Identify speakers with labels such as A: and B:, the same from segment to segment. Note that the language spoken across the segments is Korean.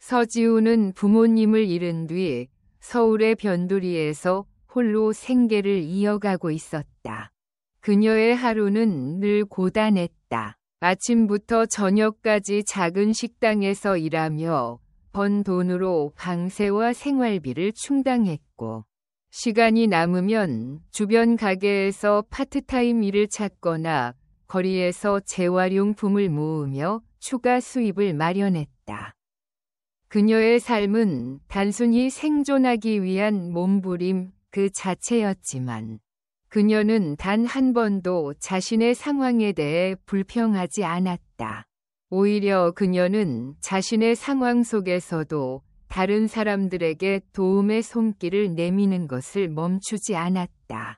A: 서지우는 부모님을 잃은 뒤 서울의 변두리에서 홀로 생계를 이어가고 있었다. 그녀의 하루는 늘 고단했다. 아침부터 저녁까지 작은 식당에서 일하며 번 돈으로 방세와 생활비를 충당했고, 시간이 남으면 주변 가게에서 파트타임 일을 찾거나 거리에서 재활용품을 모으며 추가 수입을 마련했다. 그녀의 삶은 단순히 생존하기 위한 몸부림 그 자체였지만, 그녀는 단 한 번도 자신의 상황에 대해 불평하지 않았다. 오히려 그녀는 자신의 상황 속에서도 다른 사람들에게 도움의 손길을 내미는 것을 멈추지 않았다.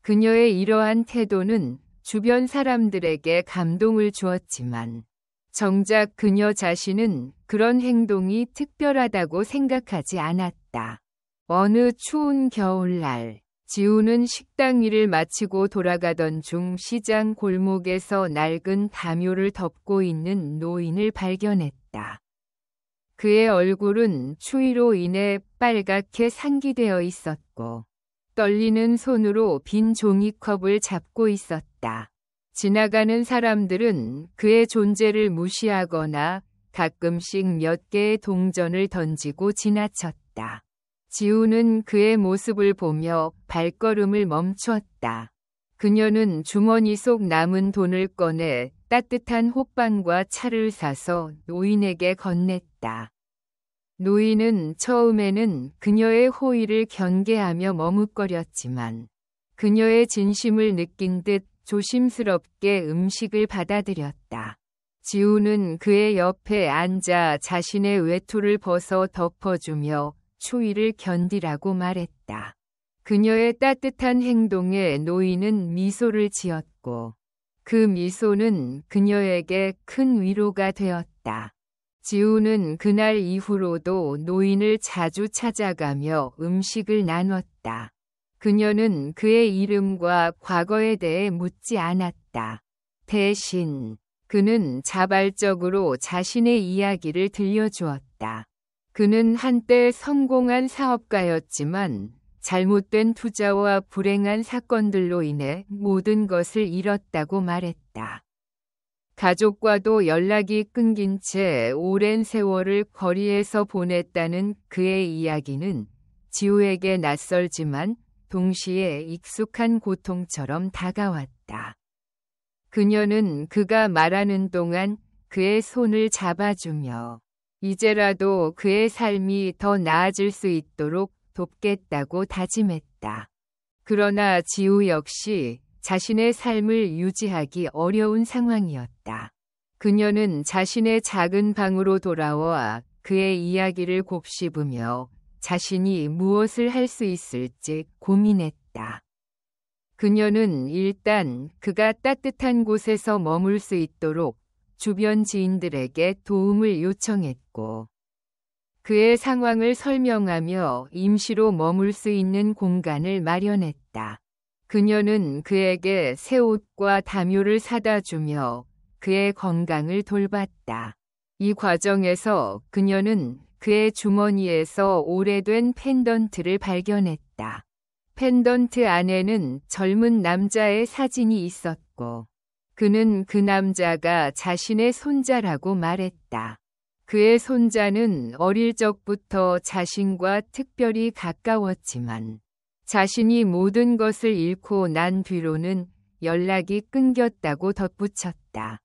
A: 그녀의 이러한 태도는 주변 사람들에게 감동을 주었지만, 정작 그녀 자신은 그런 행동이 특별하다고 생각하지 않았다. 어느 추운 겨울날, 지우는 식당 일을 마치고 돌아가던 중 시장 골목에서 낡은 담요를 덮고 있는 노인을 발견했다. 그의 얼굴은 추위로 인해 빨갛게 상기되어 있었고, 떨리는 손으로 빈 종이컵을 잡고 있었다. 지나가는 사람들은 그의 존재를 무시하거나 가끔씩 몇 개의 동전을 던지고 지나쳤다. 지우는 그의 모습을 보며 발걸음을 멈추었다. 그녀는 주머니 속 남은 돈을 꺼내 따뜻한 호빵과 차를 사서 노인에게 건넸다. 노인은 처음에는 그녀의 호의를 경계하며 머뭇거렸지만, 그녀의 진심을 느낀 듯 조심스럽게 음식을 받아들였다. 지우는 그의 옆에 앉아 자신의 외투를 벗어 덮어주며 추위를 견디라고 말했다. 그녀의 따뜻한 행동에 노인은 미소를 지었고, 그 미소는 그녀에게 큰 위로가 되었다. 지우는 그날 이후로도 노인을 자주 찾아가며 음식을 나눴다. 그녀는 그의 이름과 과거에 대해 묻지 않았다. 대신 그는 자발적으로 자신의 이야기를 들려주었다. 그는 한때 성공한 사업가였지만 잘못된 투자와 불행한 사건들로 인해 모든 것을 잃었다고 말했다. 가족과도 연락이 끊긴 채 오랜 세월을 거리에서 보냈다는 그의 이야기는 지우에게 낯설지만 동시에 익숙한 고통처럼 다가왔다. 그녀는 그가 말하는 동안 그의 손을 잡아주며 이제라도 그의 삶이 더 나아질 수 있도록 돕겠다고 다짐했다. 그러나 지우 역시 자신의 삶을 유지하기 어려운 상황이었다. 그녀는 자신의 작은 방으로 돌아와 그의 이야기를 곱씹으며 자신이 무엇을 할 수 있을지 고민했다. 그녀는 일단 그가 따뜻한 곳에서 머물 수 있도록 주변 지인들에게 도움을 요청했고, 그의 상황을 설명하며 임시로 머물 수 있는 공간을 마련했다. 그녀는 그에게 새 옷과 담요를 사다 주며 그의 건강을 돌봤다. 이 과정에서 그녀는 그의 주머니에서 오래된 펜던트를 발견했다. 펜던트 안에는 젊은 남자의 사진이 있었고, 그는 그 남자가 자신의 손자라고 말했다. 그의 손자는 어릴 적부터 자신과 특별히 가까웠지만, 자신이 모든 것을 잃고 난 뒤로는 연락이 끊겼다고 덧붙였다.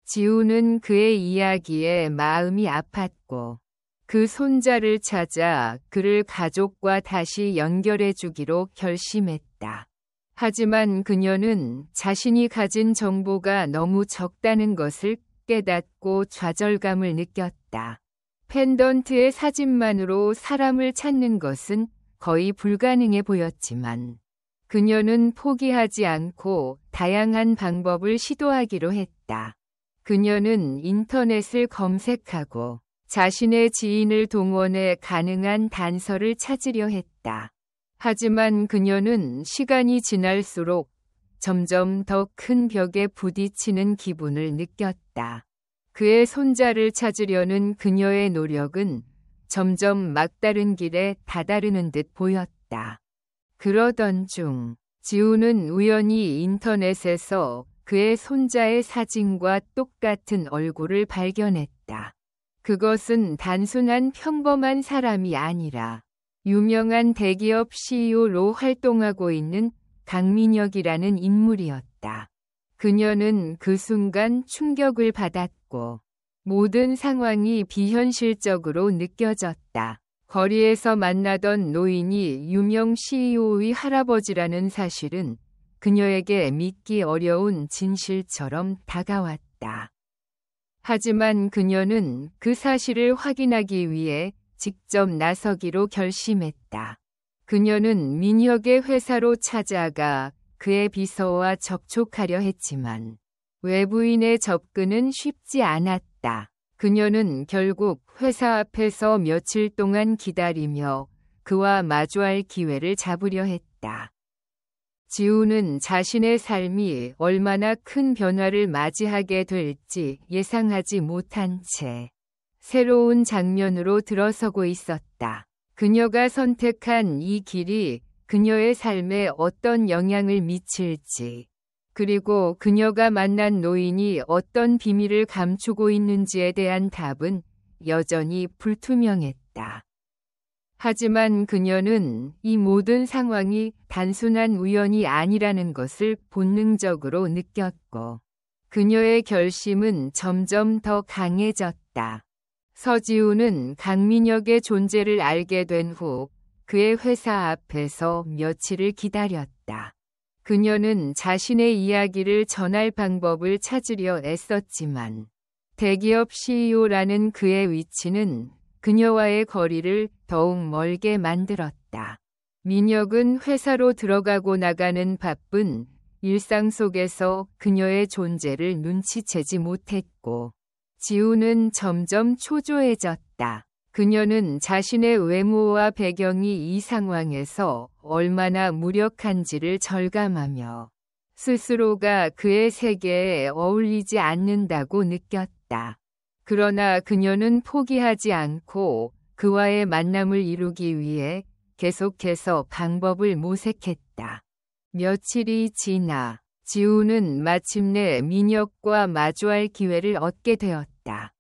A: 지우는 그의 이야기에 마음이 아팠고, 그 손자를 찾아 그를 가족과 다시 연결해 주기로 결심했다. 하지만 그녀는 자신이 가진 정보가 너무 적다는 것을 깨닫고 좌절감을 느꼈다. 펜던트의 사진만으로 사람을 찾는 것은 거의 불가능해 보였지만, 그녀는 포기하지 않고 다양한 방법을 시도하기로 했다. 그녀는 인터넷을 검색하고 자신의 지인을 동원해 가능한 단서를 찾으려 했다. 하지만 그녀는 시간이 지날수록 점점 더 큰 벽에 부딪히는 기분을 느꼈다. 그의 손자를 찾으려는 그녀의 노력은 점점 막다른 길에 다다르는 듯 보였다. 그러던 중 지우는 우연히 인터넷에서 그의 손자의 사진과 똑같은 얼굴을 발견했다. 그것은 단순한 평범한 사람이 아니라 유명한 대기업 CEO로 활동하고 있는 강민혁이라는 인물이었다. 그녀는 그 순간 충격을 받았고 모든 상황이 비현실적으로 느껴졌다. 거리에서 만나던 노인이 유명 CEO의 할아버지라는 사실은 그녀에게 믿기 어려운 진실처럼 다가왔다. 하지만 그녀는 그 사실을 확인하기 위해 직접 나서기로 결심했다. 그녀는 민혁의 회사로 찾아가 그의 비서와 접촉하려 했지만 외부인의 접근은 쉽지 않았다. 그녀는 결국 회사 앞에서 며칠 동안 기다리며 그와 마주할 기회를 잡으려 했다. 지우는 자신의 삶이 얼마나 큰 변화를 맞이하게 될지 예상하지 못한 채 새로운 장면으로 들어서고 있었다. 그녀가 선택한 이 길이 그녀의 삶에 어떤 영향을 미칠지, 그리고 그녀가 만난 노인이 어떤 비밀을 감추고 있는지에 대한 답은 여전히 불투명했다. 하지만 그녀는 이 모든 상황이 단순한 우연이 아니라는 것을 본능적으로 느꼈고, 그녀의 결심은 점점 더 강해졌다. 서지우는 강민혁의 존재를 알게 된 후 그의 회사 앞에서 며칠을 기다렸다. 그녀는 자신의 이야기를 전할 방법을 찾으려 애썼지만 대기업 CEO라는 그의 위치는 그녀와의 거리를 더욱 멀게 만들었다. 민혁은 회사로 들어가고 나가는 바쁜 일상 속에서 그녀의 존재를 눈치채지 못했고, 지우는 점점 초조해졌다. 그녀는 자신의 외모와 배경이 이 상황에서 얼마나 무력한지를 절감하며 스스로가 그의 세계에 어울리지 않는다고 느꼈다. 그러나 그녀는 포기하지 않고 그와의 만남을 이루기 위해 계속해서 방법을 모색했다. 며칠이 지나 지우는 마침내 민혁과 마주할 기회를 얻게 되었다.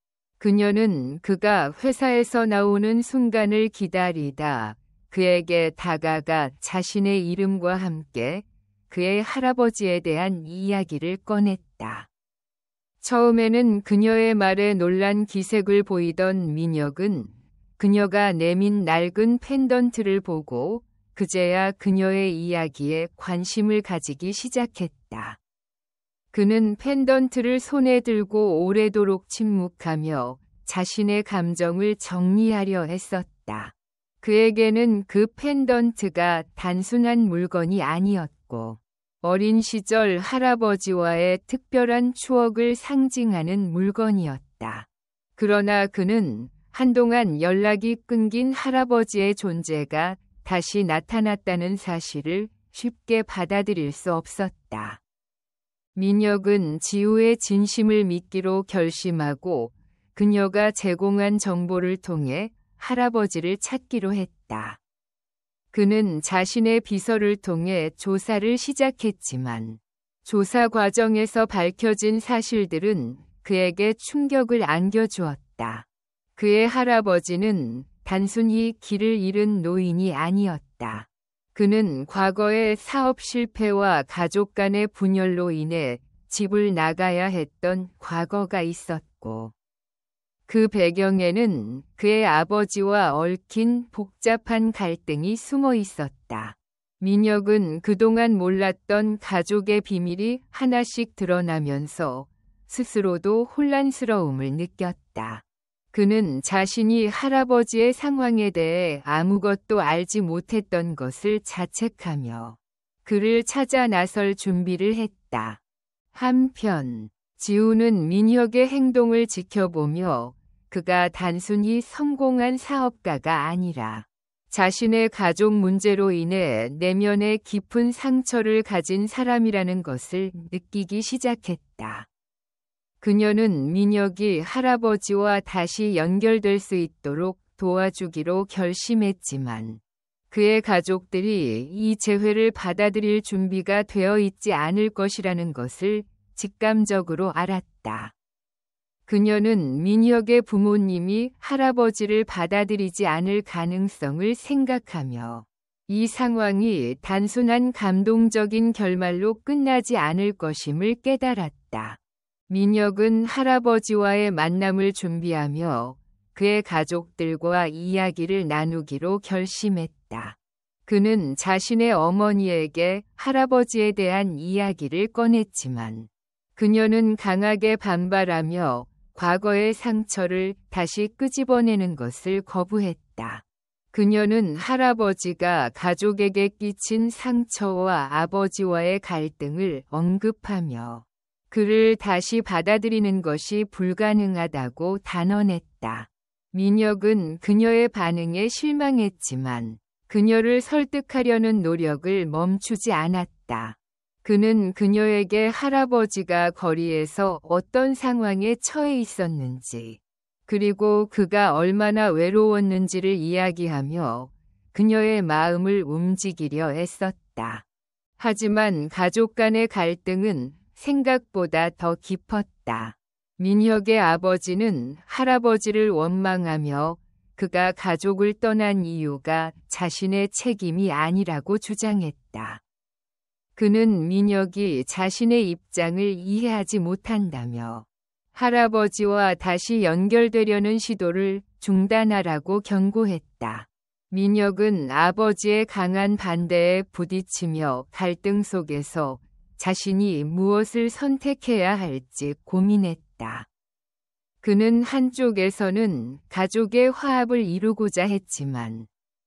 A: 그녀는 그가 회사에서 나오는 순간을 기다리다 그에게 다가가 자신의 이름과 함께 그의 할아버지에 대한 이야기를 꺼냈다. 처음에는 그녀의 말에 놀란 기색을 보이던 민혁은 그녀가 내민 낡은 펜던트를 보고 그제야 그녀의 이야기에 관심을 가지기 시작했다. 그는 펜던트를 손에 들고 오래도록 침묵하며 자신의 감정을 정리하려 했었다. 그에게는 그 펜던트가 단순한 물건이 아니었고, 어린 시절 할아버지와의 특별한 추억을 상징하는 물건이었다. 그러나 그는 한동안 연락이 끊긴 할아버지의 존재가 다시 나타났다는 사실을 쉽게 받아들일 수 없었다. 민혁은 지우의 진심을 믿기로 결심하고 그녀가 제공한 정보를 통해 할아버지를 찾기로 했다. 그는 자신의 비서를 통해 조사를 시작했지만 조사 과정에서 밝혀진 사실들은 그에게 충격을 안겨주었다. 그의 할아버지는 단순히 길을 잃은 노인이 아니었다. 그는 과거의 사업 실패와 가족 간의 분열로 인해 집을 나가야 했던 과거가 있었고, 그 배경에는 그의 아버지와 얽힌 복잡한 갈등이 숨어 있었다. 민혁은 그동안 몰랐던 가족의 비밀이 하나씩 드러나면서 스스로도 혼란스러움을 느꼈다. 그는 자신이 할아버지의 상황에 대해 아무것도 알지 못했던 것을 자책하며 그를 찾아 나설 준비를 했다. 한편 지우는 민혁의 행동을 지켜보며 그가 단순히 성공한 사업가가 아니라 자신의 가족 문제로 인해 내면에 깊은 상처를 가진 사람이라는 것을 느끼기 시작했다. 그녀는 민혁이 할아버지와 다시 연결될 수 있도록 도와주기로 결심했지만 그의 가족들이 이 재회를 받아들일 준비가 되어 있지 않을 것이라는 것을 직감적으로 알았다. 그녀는 민혁의 부모님이 할아버지를 받아들이지 않을 가능성을 생각하며 이 상황이 단순한 감동적인 결말로 끝나지 않을 것임을 깨달았다. 민혁은 할아버지와의 만남을 준비하며 그의 가족들과 이야기를 나누기로 결심했다. 그는 자신의 어머니에게 할아버지에 대한 이야기를 꺼냈지만 그녀는 강하게 반발하며 과거의 상처를 다시 끄집어내는 것을 거부했다. 그녀는 할아버지가 가족에게 끼친 상처와 아버지와의 갈등을 언급하며 그를 다시 받아들이는 것이 불가능하다고 단언했다. 민혁은 그녀의 반응에 실망했지만 그녀를 설득하려는 노력을 멈추지 않았다. 그는 그녀에게 할아버지가 거리에서 어떤 상황에 처해 있었는지, 그리고 그가 얼마나 외로웠는지를 이야기하며 그녀의 마음을 움직이려 애썼다. 하지만 가족 간의 갈등은 생각보다 더 깊었다. 민혁의 아버지는 할아버지를 원망하며 그가 가족을 떠난 이유가 자신의 책임이 아니라고 주장했다. 그는 민혁이 자신의 입장을 이해하지 못한다며 할아버지와 다시 연결되려는 시도를 중단하라고 경고했다. 민혁은 아버지의 강한 반대에 부딪히며 갈등 속에서 자신이 무엇을 선택해야 할지 고민했다. 그는 한쪽에서는 가족의 화합을 이루고자 했지만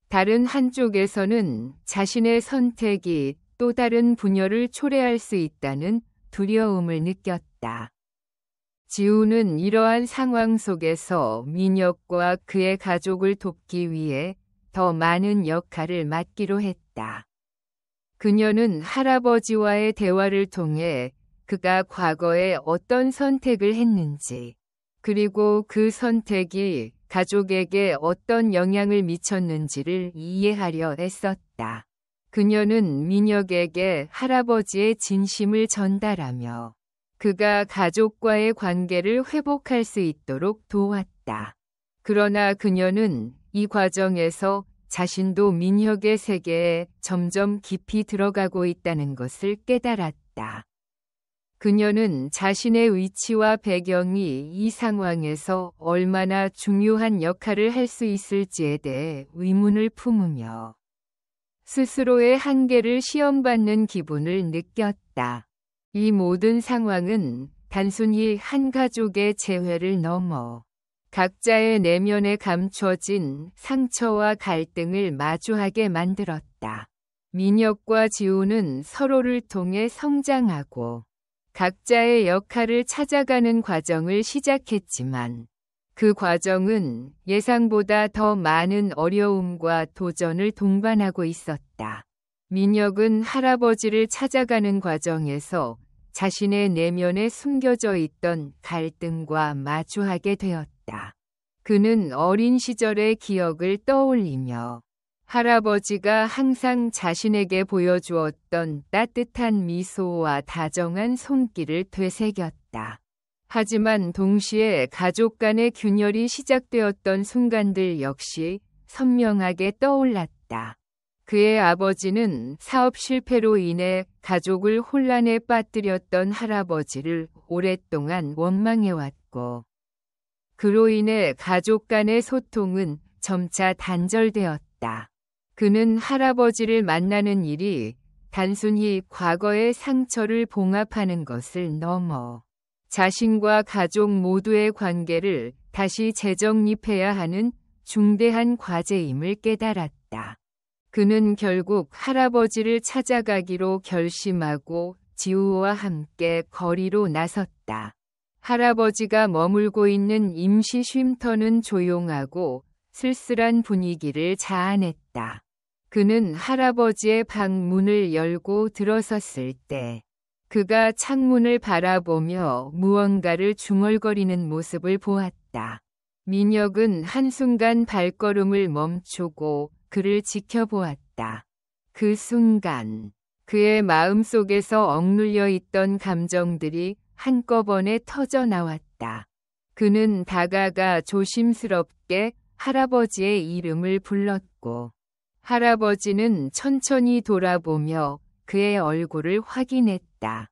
A: 다른 한쪽에서는 자신의 선택이 또 다른 분열을 초래할 수 있다는 두려움을 느꼈다. 지우는 이러한 상황 속에서 민혁과 그의 가족을 돕기 위해 더 많은 역할을 맡기로 했다. 그녀는 할아버지와의 대화를 통해 그가 과거에 어떤 선택을 했는지, 그리고 그 선택이 가족에게 어떤 영향을 미쳤는지를 이해하려 애썼다. 그녀는 민혁에게 할아버지의 진심을 전달하며 그가 가족과의 관계를 회복할 수 있도록 도왔다. 그러나 그녀는 이 과정에서 자신도 민혁의 세계에 점점 깊이 들어가고 있다는 것을 깨달았다. 그녀는 자신의 위치와 배경이 이 상황에서 얼마나 중요한 역할을 할 수 있을지에 대해 의문을 품으며 스스로의 한계를 시험받는 기분을 느꼈다. 이 모든 상황은 단순히 한 가족의 재회를 넘어 각자의 내면에 감춰진 상처와 갈등을 마주하게 만들었다. 민혁과 지우는 서로를 통해 성장하고 각자의 역할을 찾아가는 과정을 시작했지만 그 과정은 예상보다 더 많은 어려움과 도전을 동반하고 있었다. 민혁은 할아버지를 찾아가는 과정에서 자신의 내면에 숨겨져 있던 갈등과 마주하게 되었다. 그는 어린 시절의 기억을 떠올리며 할아버지가 항상 자신에게 보여주었던 따뜻한 미소와 다정한 손길을 되새겼다. 하지만 동시에 가족 간의 균열이 시작되었던 순간들 역시 선명하게 떠올랐다. 그의 아버지는 사업 실패로 인해 가족을 혼란에 빠뜨렸던 할아버지를 오랫동안 원망해왔고, 그로 인해 가족 간의 소통은 점차 단절되었다. 그는 할아버지를 만나는 일이 단순히 과거의 상처를 봉합하는 것을 넘어 자신과 가족 모두의 관계를 다시 재정립해야 하는 중대한 과제임을 깨달았다. 그는 결국 할아버지를 찾아가기로 결심하고 지우와 함께 거리로 나섰다. 할아버지가 머물고 있는 임시 쉼터는 조용하고 쓸쓸한 분위기를 자아냈다. 그는 할아버지의 방 문을 열고 들어섰을 때 그가 창문을 바라보며 무언가를 중얼거리는 모습을 보았다. 민혁은 한순간 발걸음을 멈추고 그를 지켜보았다. 그 순간 그의 마음속에서 억눌려 있던 감정들이 한꺼번에 터져 나왔다. 그는 다가가 조심스럽게 할아버지의 이름을 불렀고 할아버지는 천천히 돌아보며 그의 얼굴을 확인했다.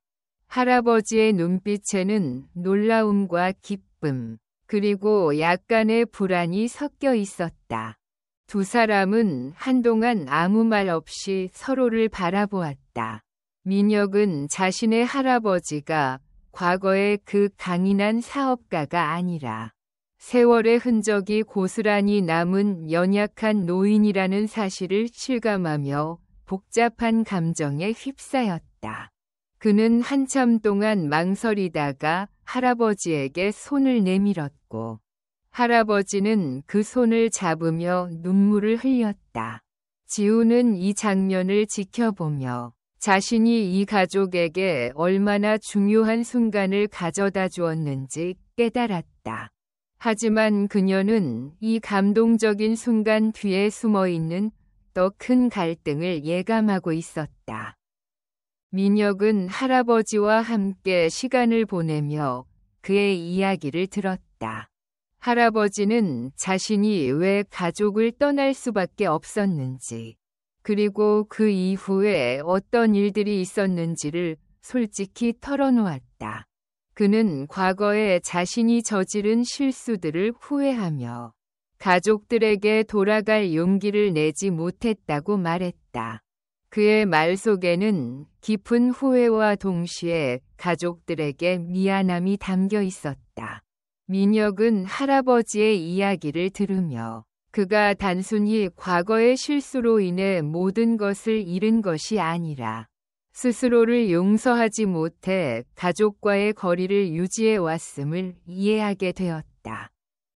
A: 할아버지의 눈빛에는 놀라움과 기쁨, 그리고 약간의 불안이 섞여 있었다. 두 사람은 한동안 아무 말 없이 서로를 바라보았다. 민혁은 자신의 할아버지가 과거의 그 강인한 사업가가 아니라 세월의 흔적이 고스란히 남은 연약한 노인이라는 사실을 실감하며 복잡한 감정에 휩싸였다. 그는 한참 동안 망설이다가 할아버지에게 손을 내밀었고 할아버지는 그 손을 잡으며 눈물을 흘렸다. 지우는 이 장면을 지켜보며 자신이 이 가족에게 얼마나 중요한 순간을 가져다 주었는지 깨달았다. 하지만 그녀는 이 감동적인 순간 뒤에 숨어있는 더 큰 갈등을 예감하고 있었다. 민혁은 할아버지와 함께 시간을 보내며 그의 이야기를 들었다. 할아버지는 자신이 왜 가족을 떠날 수밖에 없었는지, 그리고 그 이후에 어떤 일들이 있었는지를 솔직히 털어놓았다. 그는 과거에 자신이 저지른 실수들을 후회하며 가족들에게 돌아갈 용기를 내지 못했다고 말했다. 그의 말 속에는 깊은 후회와 동시에 가족들에게 미안함이 담겨 있었다. 민혁은 할아버지의 이야기를 들으며 그가 단순히 과거의 실수로 인해 모든 것을 잃은 것이 아니라 스스로를 용서하지 못해 가족과의 거리를 유지해 왔음을 이해하게 되었다.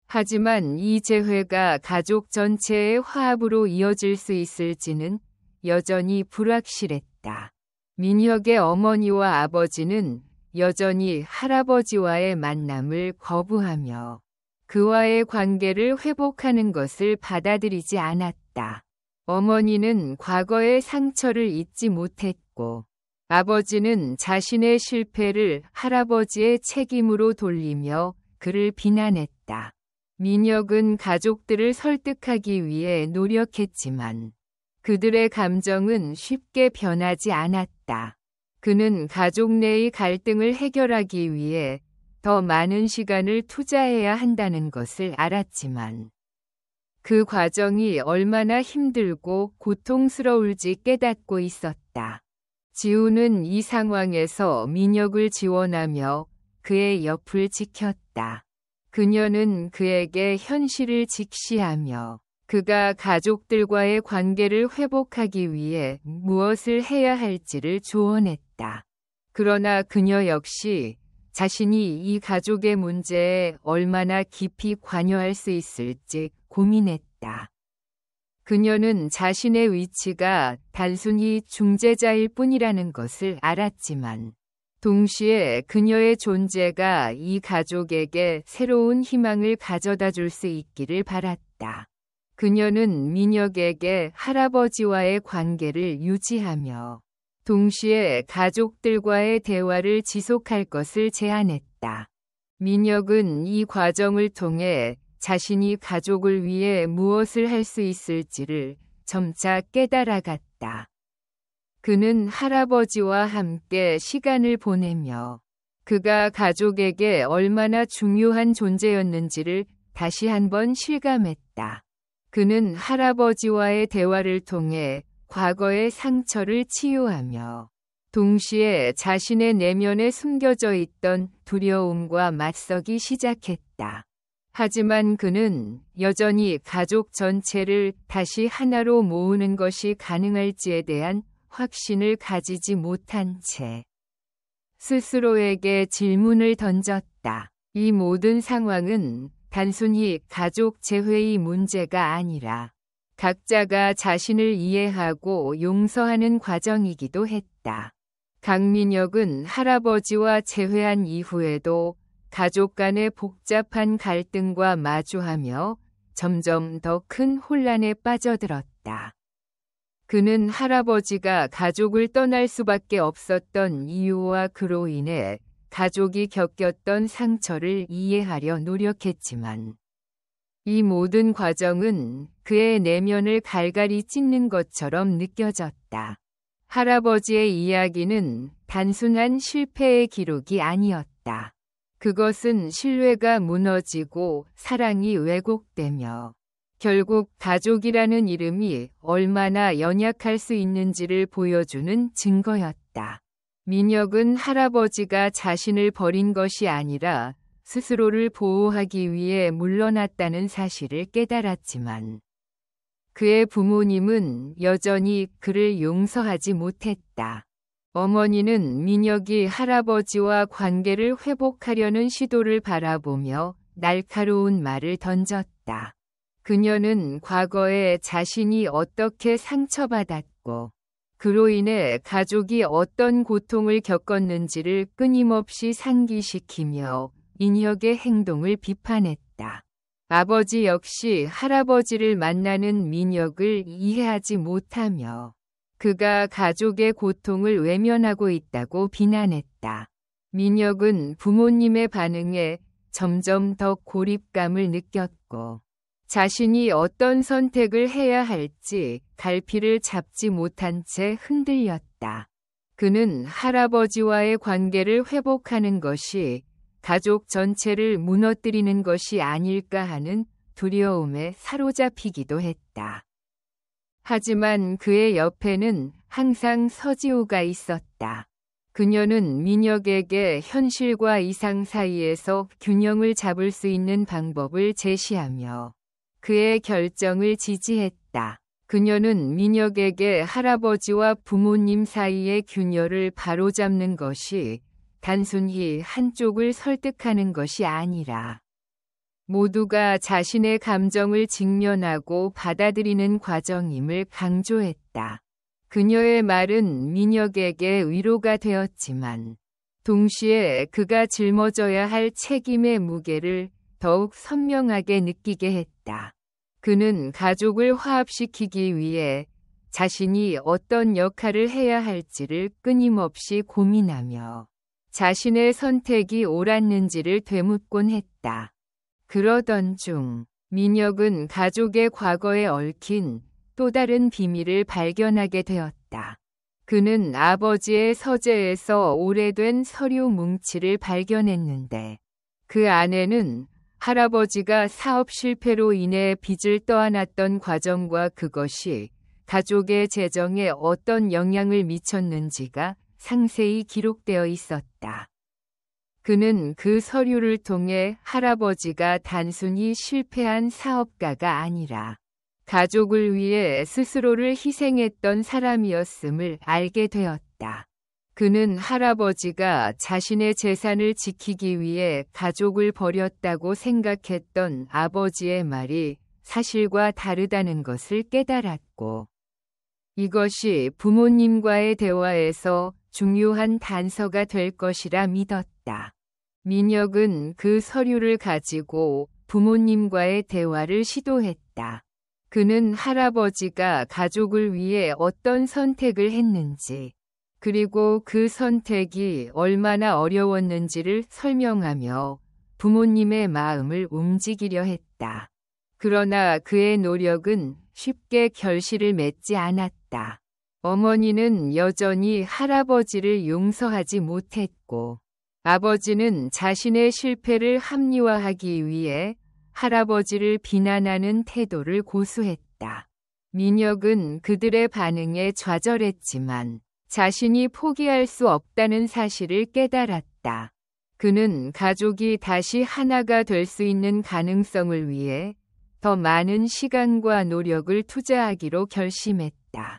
A: 하지만 이 재회가 가족 전체의 화합으로 이어질 수 있을지는 여전히 불확실했다. 민혁의 어머니와 아버지는 여전히 할아버지와의 만남을 거부하며 그와의 관계를 회복하는 것을 받아들이지 않았다. 어머니는 과거의 상처를 잊지 못했고 아버지는 자신의 실패를 할아버지의 책임으로 돌리며 그를 비난했다. 민혁은 가족들을 설득하기 위해 노력했지만 그들의 감정은 쉽게 변하지 않았다. 그는 가족 내의 갈등을 해결하기 위해 더 많은 시간을 투자해야 한다는 것을 알았지만 그 과정이 얼마나 힘들고 고통스러울지 깨닫고 있었다. 지우는 이 상황에서 민혁을 지원하며 그의 옆을 지켰다. 그녀는 그에게 현실을 직시하며 그가 가족들과의 관계를 회복하기 위해 무엇을 해야 할지를 조언했다. 그러나 그녀 역시 자신이 이 가족의 문제에 얼마나 깊이 관여할 수 있을지 고민했다. 그녀는 자신의 위치가 단순히 중재자일 뿐이라는 것을 알았지만 동시에 그녀의 존재가 이 가족에게 새로운 희망을 가져다 줄 수 있기를 바랐다. 그녀는 민혁에게 할아버지와의 관계를 유지하며 동시에 가족들과의 대화를 지속할 것을 제안했다. 민혁은 이 과정을 통해 자신이 가족을 위해 무엇을 할 수 있을지를 점차 깨달아갔다. 그는 할아버지와 함께 시간을 보내며 그가 가족에게 얼마나 중요한 존재였는지를 다시 한번 실감했다. 그는 할아버지와의 대화를 통해 과거의 상처를 치유하며 동시에 자신의 내면에 숨겨져 있던 두려움과 맞서기 시작했다. 하지만 그는 여전히 가족 전체를 다시 하나로 모으는 것이 가능할지에 대한 확신을 가지지 못한 채 스스로에게 질문을 던졌다. 이 모든 상황은 단순히 가족 재회의 문제가 아니라 각자가 자신을 이해하고 용서하는 과정이기도 했다. 강민혁은 할아버지와 재회한 이후에도 가족 간의 복잡한 갈등과 마주하며 점점 더 큰 혼란에 빠져들었다. 그는 할아버지가 가족을 떠날 수밖에 없었던 이유와 그로 인해 가족이 겪었던 상처를 이해하려 노력했지만 이 모든 과정은 그의 내면을 갈갈이 찢는 것처럼 느껴졌다. 할아버지의 이야기는 단순한 실패의 기록이 아니었다. 그것은 신뢰가 무너지고 사랑이 왜곡되며 결국 가족이라는 이름이 얼마나 연약할 수 있는지를 보여주는 증거였다. 민혁은 할아버지가 자신을 버린 것이 아니라 스스로를 보호하기 위해 물러났다는 사실을 깨달았지만 그의 부모님은 여전히 그를 용서하지 못했다. 어머니는 민혁이 할아버지와 관계를 회복하려는 시도를 바라보며 날카로운 말을 던졌다. 그녀는 과거에 자신이 어떻게 상처받았고 그로 인해 가족이 어떤 고통을 겪었는지를 끊임없이 상기시키며 민혁의 행동을 비판했다. 아버지 역시 할아버지를 만나는 민혁을 이해하지 못하며 그가 가족의 고통을 외면하고 있다고 비난했다. 민혁은 부모님의 반응에 점점 더 고립감을 느꼈고 자신이 어떤 선택을 해야 할지 갈피를 잡지 못한 채 흔들렸다. 그는 할아버지와의 관계를 회복하는 것이 가족 전체를 무너뜨리는 것이 아닐까 하는 두려움에 사로잡히기도 했다. 하지만 그의 옆에는 항상 서지호가 있었다. 그녀는 민혁에게 현실과 이상 사이에서 균형을 잡을 수 있는 방법을 제시하며 그의 결정을 지지했다. 그녀는 민혁에게 할아버지와 부모님 사이의 균열을 바로잡는 것이 단순히 한쪽을 설득하는 것이 아니라 모두가 자신의 감정을 직면하고 받아들이는 과정임을 강조했다. 그녀의 말은 민혁에게 위로가 되었지만 동시에 그가 짊어져야 할 책임의 무게를 더욱 선명하게 느끼게 했다. 그는 가족을 화합시키기 위해 자신이 어떤 역할을 해야 할지를 끊임없이 고민하며 자신의 선택이 옳았는지를 되묻곤 했다. 그러던 중 민혁은 가족의 과거에 얽힌 또 다른 비밀을 발견하게 되었다. 그는 아버지의 서재에서 오래된 서류 뭉치를 발견했는데 그 안에는 할아버지가 사업 실패로 인해 빚을 떠안았던 과정과 그것이 가족의 재정에 어떤 영향을 미쳤는지가 상세히 기록되어 있었다. 그는 그 서류를 통해 할아버지가 단순히 실패한 사업가가 아니라 가족을 위해 스스로를 희생했던 사람이었음을 알게 되었다. 그는 할아버지가 자신의 재산을 지키기 위해 가족을 버렸다고 생각했던 아버지의 말이 사실과 다르다는 것을 깨달았고, 이것이 부모님과의 대화에서 중요한 단서가 될 것이라 믿었다. 민혁은 그 서류를 가지고 부모님과의 대화를 시도했다. 그는 할아버지가 가족을 위해 어떤 선택을 했는지, 그리고 그 선택이 얼마나 어려웠는지를 설명하며 부모님의 마음을 움직이려 했다. 그러나 그의 노력은 쉽게 결실을 맺지 않았다. 어머니는 여전히 할아버지를 용서하지 못했고, 아버지는 자신의 실패를 합리화하기 위해 할아버지를 비난하는 태도를 고수했다. 민혁은 그들의 반응에 좌절했지만 자신이 포기할 수 없다는 사실을 깨달았다. 그는 가족이 다시 하나가 될 수 있는 가능성을 위해 더 많은 시간과 노력을 투자하기로 결심했다.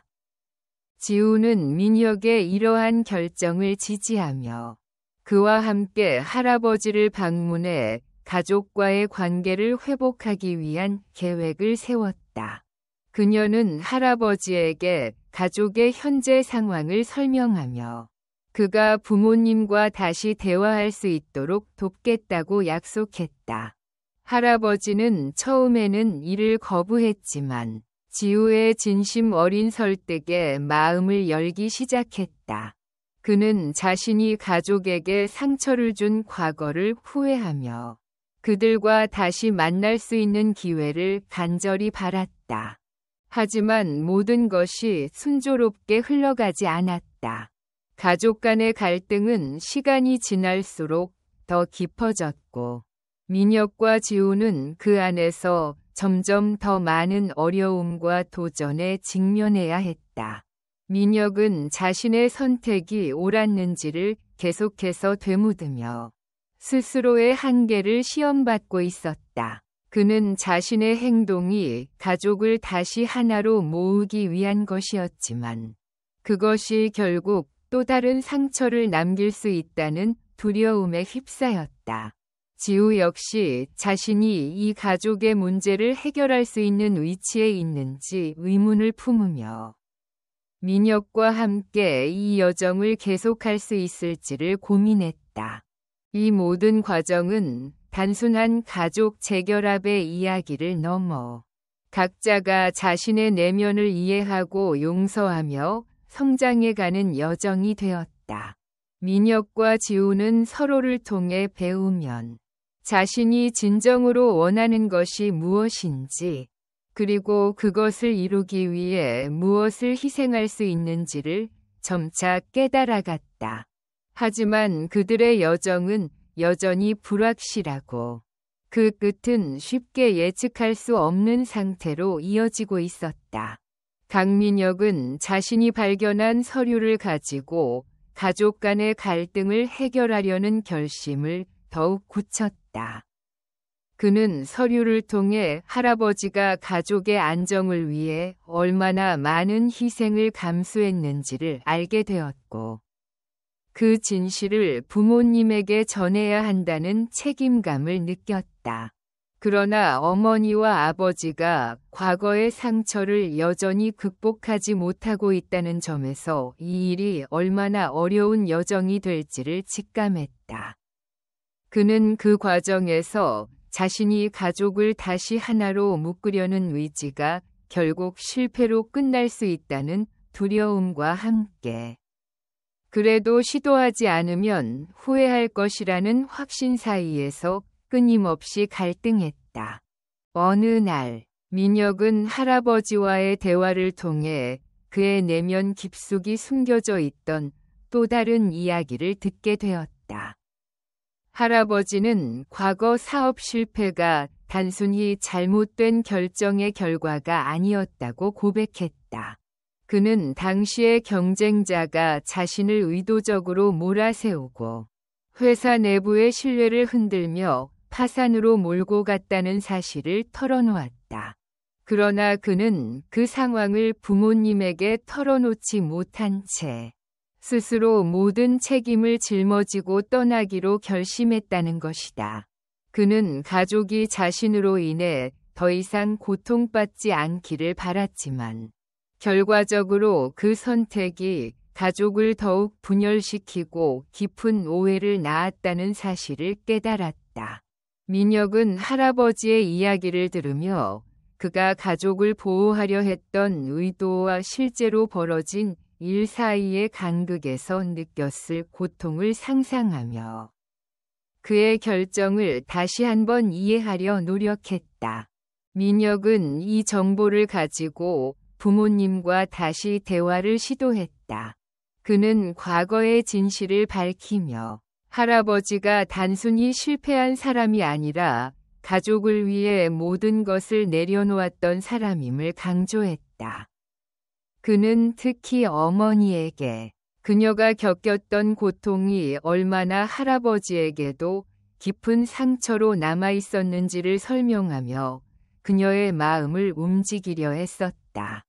A: 지우는 민혁의 이러한 결정을 지지하며 그와 함께 할아버지를 방문해 가족과의 관계를 회복하기 위한 계획을 세웠다. 그녀는 할아버지에게 가족의 현재 상황을 설명하며 그가 부모님과 다시 대화할 수 있도록 돕겠다고 약속했다. 할아버지는 처음에는 이를 거부했지만 지우의 진심 어린 설득에 마음을 열기 시작했다. 그는 자신이 가족에게 상처를 준 과거를 후회하며 그들과 다시 만날 수 있는 기회를 간절히 바랐다. 하지만 모든 것이 순조롭게 흘러가지 않았다. 가족 간의 갈등은 시간이 지날수록 더 깊어졌고 민혁과 지우는 그 안에서 점점 더 많은 어려움과 도전에 직면해야 했다. 민혁은 자신의 선택이 옳았는지를 계속해서 되묻으며 스스로의 한계를 시험받고 있었다. 그는 자신의 행동이 가족을 다시 하나로 모으기 위한 것이었지만 그것이 결국 또 다른 상처를 남길 수 있다는 두려움에 휩싸였다. 지우 역시 자신이 이 가족의 문제를 해결할 수 있는 위치에 있는지 의문을 품으며 민혁과 함께 이 여정을 계속할 수 있을지를 고민했다. 이 모든 과정은 단순한 가족 재결합의 이야기를 넘어 각자가 자신의 내면을 이해하고 용서하며 성장해가는 여정이 되었다. 민혁과 지우는 서로를 통해 배우면 자신이 진정으로 원하는 것이 무엇인지, 그리고 그것을 이루기 위해 무엇을 희생할 수 있는지를 점차 깨달아갔다. 하지만 그들의 여정은 여전히 불확실하고 그 끝은 쉽게 예측할 수 없는 상태로 이어지고 있었다. 강민혁은 자신이 발견한 서류를 가지고 가족 간의 갈등을 해결하려는 결심을 더욱 굳혔다. 그는 서류를 통해 할아버지가 가족의 안정을 위해 얼마나 많은 희생을 감수했는지를 알게 되었고, 그 진실을 부모님에게 전해야 한다는 책임감을 느꼈다. 그러나 어머니와 아버지가 과거의 상처를 여전히 극복하지 못하고 있다는 점에서 이 일이 얼마나 어려운 여정이 될지를 직감했다. 그는 그 과정에서 자신이 가족을 다시 하나로 묶으려는 의지가 결국 실패로 끝날 수 있다는 두려움과 함께 그래도 시도하지 않으면 후회할 것이라는 확신 사이에서 끊임없이 갈등했다. 어느 날 민혁은 할아버지와의 대화를 통해 그의 내면 깊숙이 숨겨져 있던 또 다른 이야기를 듣게 되었다. 할아버지는 과거 사업 실패가 단순히 잘못된 결정의 결과가 아니었다고 고백했다. 그는 당시의 경쟁자가 자신을 의도적으로 몰아세우고 회사 내부의 신뢰를 흔들며 파산으로 몰고 갔다는 사실을 털어놓았다. 그러나 그는 그 상황을 부모님에게 털어놓지 못한 채 스스로 모든 책임을 짊어지고 떠나기로 결심했다는 것이다. 그는 가족이 자신으로 인해 더 이상 고통받지 않기를 바랐지만 결과적으로 그 선택이 가족을 더욱 분열시키고 깊은 오해를 낳았다는 사실을 깨달았다. 민혁은 할아버지의 이야기를 들으며 그가 가족을 보호하려 했던 의도와 실제로 벌어진 일 사이의 간극에서 느꼈을 고통을 상상하며 그의 결정을 다시 한번 이해하려 노력했다. 민혁은 이 정보를 가지고 부모님과 다시 대화를 시도했다. 그는 과거의 진실을 밝히며 할아버지가 단순히 실패한 사람이 아니라 가족을 위해 모든 것을 내려놓았던 사람임을 강조했다. 그는 특히 어머니에게 그녀가 겪었던 고통이 얼마나 할아버지에게도 깊은 상처로 남아 있었는지를 설명하며 그녀의 마음을 움직이려 했었다.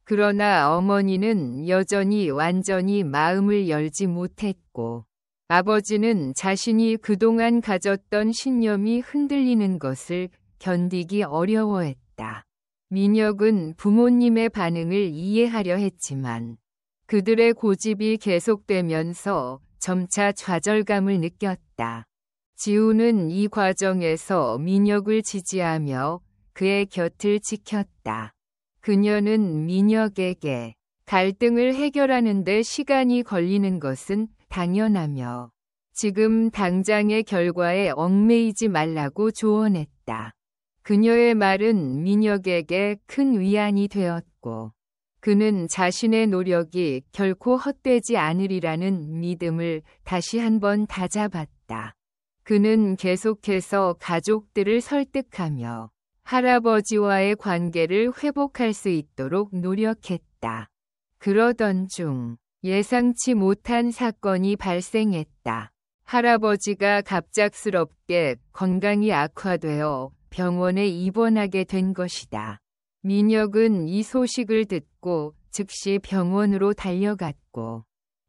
A: 그러나 어머니는 여전히 완전히 마음을 열지 못했고 아버지는 자신이 그동안 가졌던 신념이 흔들리는 것을 견디기 어려워했다. 민혁은 부모님의 반응을 이해하려 했지만 그들의 고집이 계속되면서 점차 좌절감을 느꼈다. 지우는 이 과정에서 민혁을 지지하며 그의 곁을 지켰다. 그녀는 민혁에게 갈등을 해결하는 데 시간이 걸리는 것은 당연하며 지금 당장의 결과에 얽매이지 말라고 조언했다. 그녀의 말은 민혁에게 큰 위안이 되었고 그는 자신의 노력이 결코 헛되지 않으리라는 믿음을 다시 한번 다잡았다. 그는 계속해서 가족들을 설득하며 할아버지와의 관계를 회복할 수 있도록 노력했다. 그러던 중 예상치 못한 사건이 발생했다. 할아버지가 갑작스럽게 건강이 악화되어 병원에 입원하게 된 것이다. 민혁은 이 소식을 듣고 즉시 병원으로 달려갔고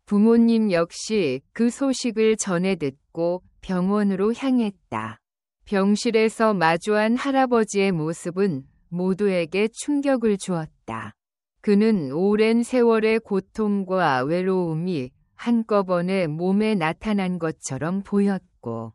A: 부모님 역시 그 소식을 전해 듣고 병원으로 향했다. 병실에서 마주한 할아버지의 모습은 모두에게 충격을 주었다. 그는 오랜 세월의 고통과 외로움이 한꺼번에 몸에 나타난 것처럼 보였고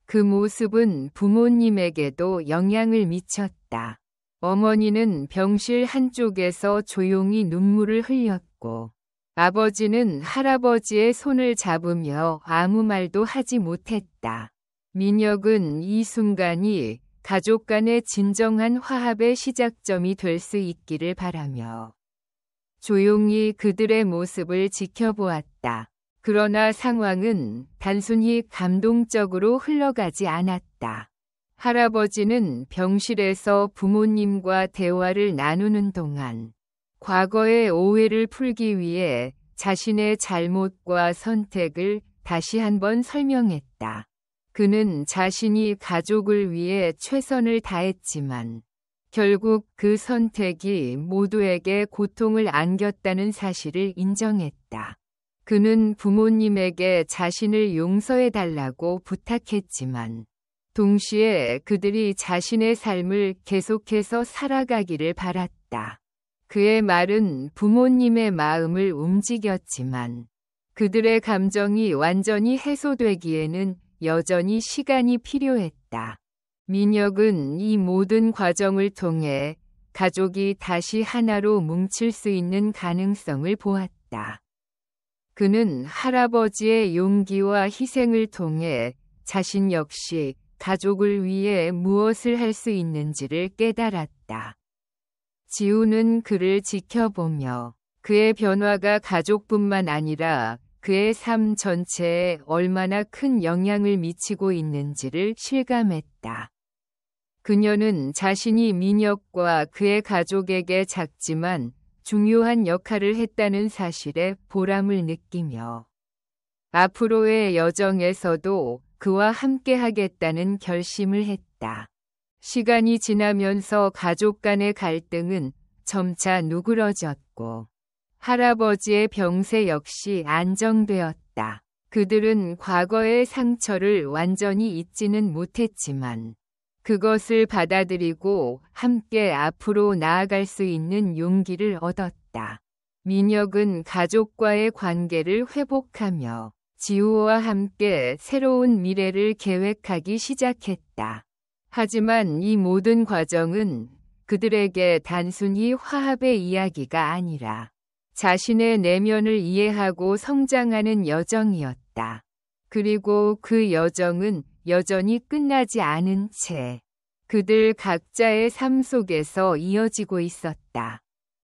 A: 그 모습은 부모님에게도 영향을 미쳤다. 어머니는 병실 한쪽에서 조용히 눈물을 흘렸고 아버지는 할아버지의 손을 잡으며 아무 말도 하지 못했다. 민혁은 이 순간이 가족 간의 진정한 화합의 시작점이 될 수 있기를 바라며 조용히 그들의 모습을 지켜보았다. 그러나 상황은 단순히 감동적으로 흘러가지 않았다. 할아버지는 병실에서 부모님과 대화를 나누는 동안 과거의 오해를 풀기 위해 자신의 잘못과 선택을 다시 한번 설명했다. 그는 자신이 가족을 위해 최선을 다했지만 결국 그 선택이 모두에게 고통을 안겼다는 사실을 인정했다. 그는 부모님에게 자신을 용서해달라고 부탁했지만 동시에 그들이 자신의 삶을 계속해서 살아가기를 바랐다. 그의 말은 부모님의 마음을 움직였지만 그들의 감정이 완전히 해소되기에는 여전히 시간이 필요했다. 민혁은 이 모든 과정을 통해 가족이 다시 하나로 뭉칠 수 있는 가능성을 보았다. 그는 할아버지의 용기와 희생을 통해 자신 역시 가족을 위해 무엇을 할 수 있는지를 깨달았다. 지우는 그를 지켜보며 그의 변화가 가족뿐만 아니라 그의 삶 전체에 얼마나 큰 영향을 미치고 있는지를 실감했다. 그녀는 자신이 민혁과 그의 가족에게 작지만 중요한 역할을 했다는 사실에 보람을 느끼며 앞으로의 여정에서도 그와 함께하겠다는 결심을 했다. 시간이 지나면서 가족 간의 갈등은 점차 누그러졌고 할아버지의 병세 역시 안정되었다. 그들은 과거의 상처를 완전히 잊지는 못했지만 그것을 받아들이고 함께 앞으로 나아갈 수 있는 용기를 얻었다. 민혁은 가족과의 관계를 회복하며 지우와 함께 새로운 미래를 계획하기 시작했다. 하지만 이 모든 과정은 그들에게 단순히 화합의 이야기가 아니라 자신의 내면을 이해하고 성장하는 여정이었다. 그리고 그 여정은 여전히 끝나지 않은 채 그들 각자의 삶 속에서 이어지고 있었다.